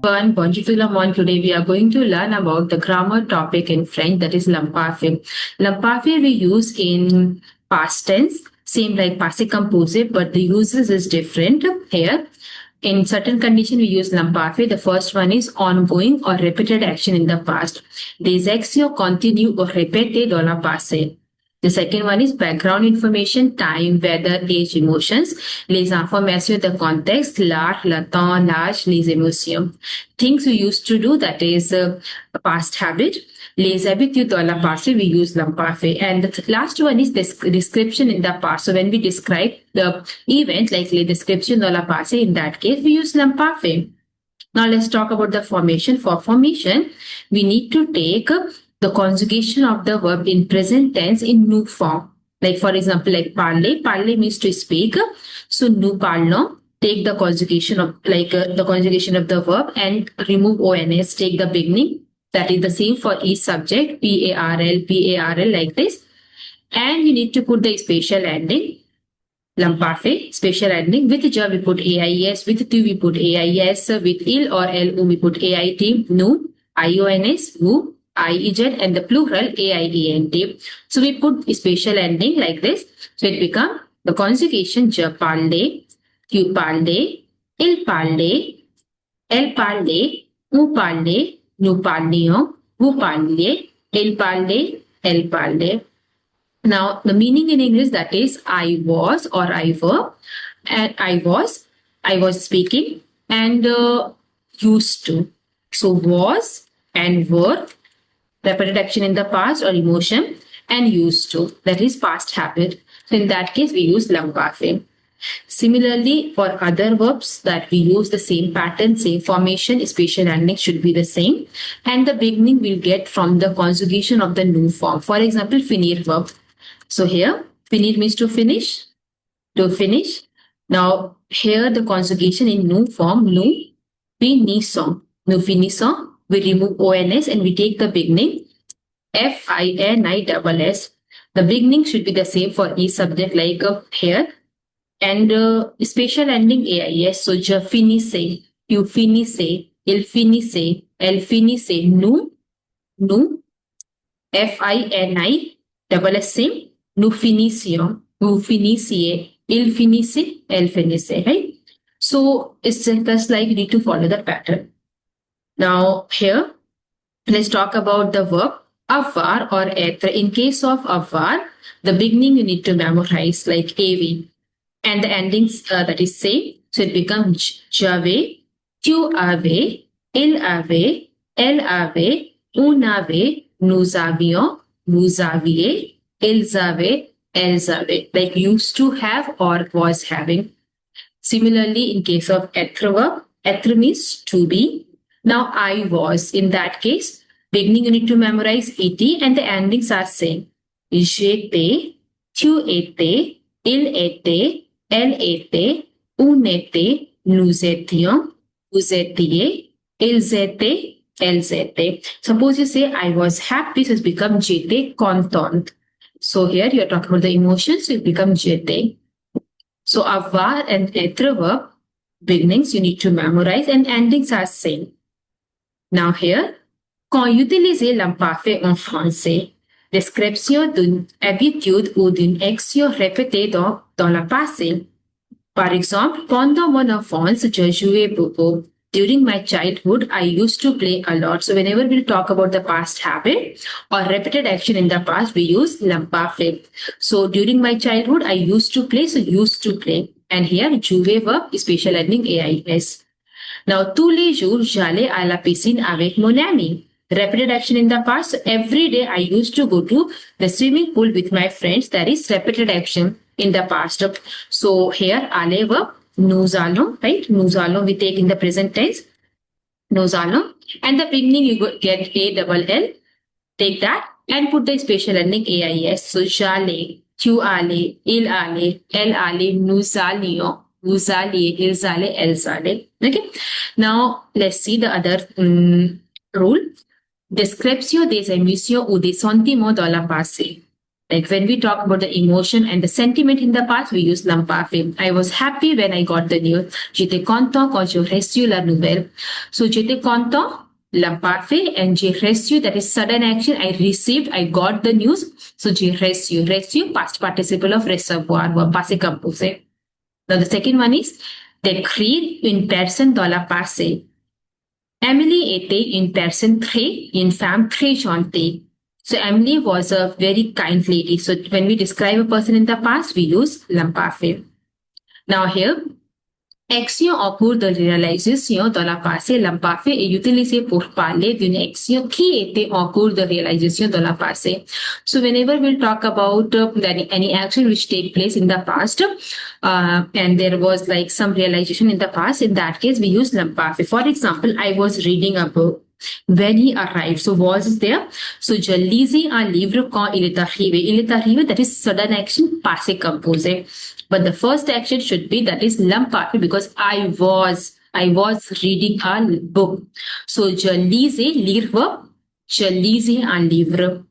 everyone, bonjour tout le monde. Today we are going to learn about the grammar topic in French, that is l'imparfait. L'imparfait we use in past tense, same like passé composé, but the uses is different here. In certain condition, we use l'imparfait. The first one is ongoing or repeated action in the past. Des actions continuent ou répétées dans le passé. The second one is background information, time, weather, age, emotions. Les informations de contexte, l'art, le temps, l'âge, les émotions. Things we used to do, that is past habit. Les habitudes dans le passé, we use l'imparfait. And the last one is description in the past. So when we describe the event, like the description dans le passé, in that case, we use l'imparfait. Now let's talk about the formation. For formation, we need to take the conjugation of the verb in present tense in nous form. Like for example, like parler. Parler means to speak. So nous parlons. Take the conjugation of the conjugation of the verb and remove ons. Take the beginning. That is the same for each subject. P-A-R-L, like this. And you need to put the special ending. L'imparfait, special ending. With je we put AIS. With tu we put AIS. With il or L we put AIT. Nous, IONS, vous. IEZ, and the plural AIENT. So we put a special ending like this. So it becomes the conjugation je parle, tu parles, il parle, elle parle, vous parlez, nous parlions, vous parliez, il parle, elle parle. Now the meaning in English, that is I was or I were, and I was speaking, and used to. So was and were, repeated action in the past or emotion, and used to, that is past habit. So in that case, we use l'imparfait. Similarly, for other verbs that we use the same pattern, same formation, special ending should be the same. And the beginning we'll get from the conjugation of the nous form. For example, finir verb. So here, finir means to finish, to finish. Now, here the conjugation in nous form, nous finissons. Nous finissons. We remove ons and we take the beginning FINISS. The beginning should be the same for each subject, like here. And special ending AIS. So je finissais, tu finissais, il finissait, elle finissait, nous FINISS, nous finissions, vous finissiez, il finissait, elle finissait, right? So it's just like you need to follow the pattern. Now here, let's talk about the verb avoir or être. In case of avoir, the beginning you need to memorize like AV. And the endings that is same. So it becomes j'avais, tu avais, il avait, elle avait, on avait, nous avions, vous aviez, ils avaient, elles avaient. Like used to have or was having. Similarly, in case of être verb, être means to be. Now I was, in that case, beginning you need to memorize et and the endings are same. J'étais, tu étais, il était, elle était, on était, nous étions, vous étiez, ils étaient, elles étaient. Suppose you say I was happy, so it's become j'étais contente. So here you are talking about the emotions, so it becomes j'étais. So avoir and être verb, beginnings you need to memorize and endings are same. Now here, quand utiliser l'imparfait en français, description d'une habitude ou d'une action répétée dans le passé. Par exemple, pendant mon enfance, je jouais beaucoup. During my childhood, I used to play a lot. So whenever we talk about the past habit or repeated action in the past, we use l'imparfait. So during my childhood, I used to play, so used to play. And here, jouer verb, special ending AIS. Now, tous les jours, j'allais à la piscine avec mon ami. Repeated action in the past. So every day I used to go to the swimming pool with my friends. That is repeated action in the past. So here, aller verb, nous allons, right? Nous allons we take in the present tense. Nous allons. And the beginning you get ALL. Take that and put the special ending AIS. So j'allais, tu allais, il allait, elle allait, nous allions, vous alliez, ils allaient, elles allaient. Okay. Now let's see the other rule. Description des émotions ou des sentiments dans le passé. Like when we talk about the emotion and the sentiment in the past, we use l'imparfait. I was happy when I got the news. J'étais content quand j'ai reçu la nouvelle. So j'étais content, l'imparfait, and j'ai reçu, that is sudden action. I received, I got the news. So j'ai reçu. Reçu, past participle of recevoir, ou passé composé. Now the second one is d'écrire une personne dans le passé. Emily était une personne une femme très gentille. So Emily was a very kind lady. So when we describe a person in the past, we use l'imparfait. Now here, action en cours de réalisation dans le passé, l'imparfait est utilisé pour parler d'une action qui était en cours de réalisation dans le passé. So whenever we'll talk about any action which take place in the past, and there was like some realization in the past, in that case we use l'imparfait. For example, I was reading a book. When he arrived, so was there. So je lisais un livre quand il est arrivé. Il est arrivé, that is sudden action, passé composé. But the first action should be, that is l'imparfait, because I was reading a book. So je lisais, lire verb, je lisais un livre.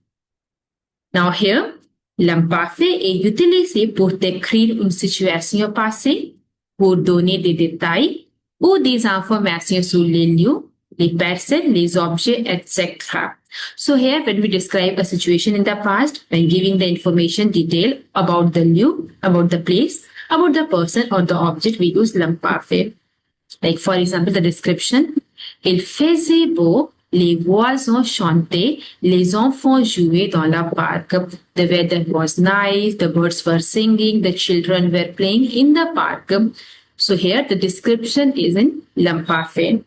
Now here, l'imparfait est utilisé pour décrire une situation passée, pour donner des détails ou des informations sur les lieux, les personnes, les objets, etc. So here, when we describe a situation in the past, when giving the information detail about the lieu, about the place, about the person or the object, we use l'imparfait. Like for example, the description, il faisait beau, les voisins chantaient, les enfants jouaient dans la parc. The weather was nice, the birds were singing, the children were playing in the park. So here, the description is in l'imparfait.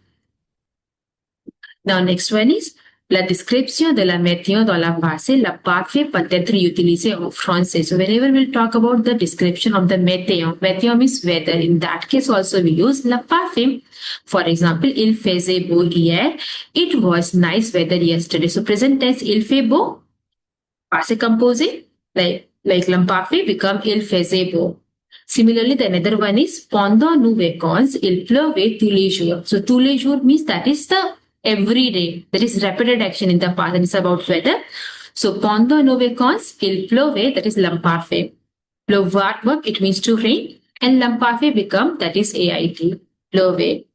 Now, next one is la description de la météo dans le passé. L'imparfait peut être utilisé en français. So whenever we'll talk about the description of the météo means weather. In that case also we use l'imparfait. For example, il faisait beau hier. It was nice weather yesterday. So present tense, il fait beau. Passé composé. Like l'imparfait become il faisait beau. Similarly, the another one is pendant nos vacances, il pleuvait tous les jours. So tous les jours means that is the every day. That is repeated action in the past, and it's about weather. So pendant nos vacances, il pleuvait, that is l'imparfait. Pleuvoir verb, it means to rain, and l'imparfait become, that is AIT, pleuvait.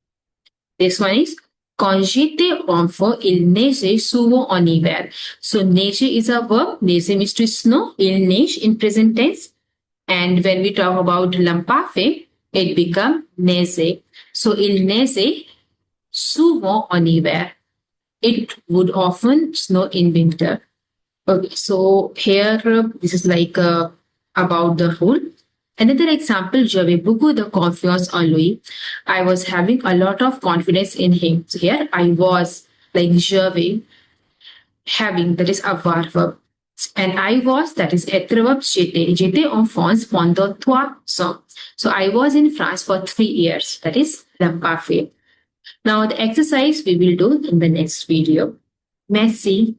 This one is quand j'étais enfant, il neigeait souvent en hiver. So neiger is a verb. Neiger means to snow. Il neige in present tense. And when we talk about l'imparfait, it become neigeait. So il neigeait souvent en hiver. It would often snow in winter. Okay, so here this is like about the rule. Another example, j'avais beaucoup de confiance en lui. I was having a lot of confidence in him. So here I was, like j'avais, having, that is avoir verb. And I was, that is être verb, j'étais. J'étais en France pendant 3 ans. So I was in France for 3 years. That is l'imparfait. Now the exercise we will do in the next video. Merci.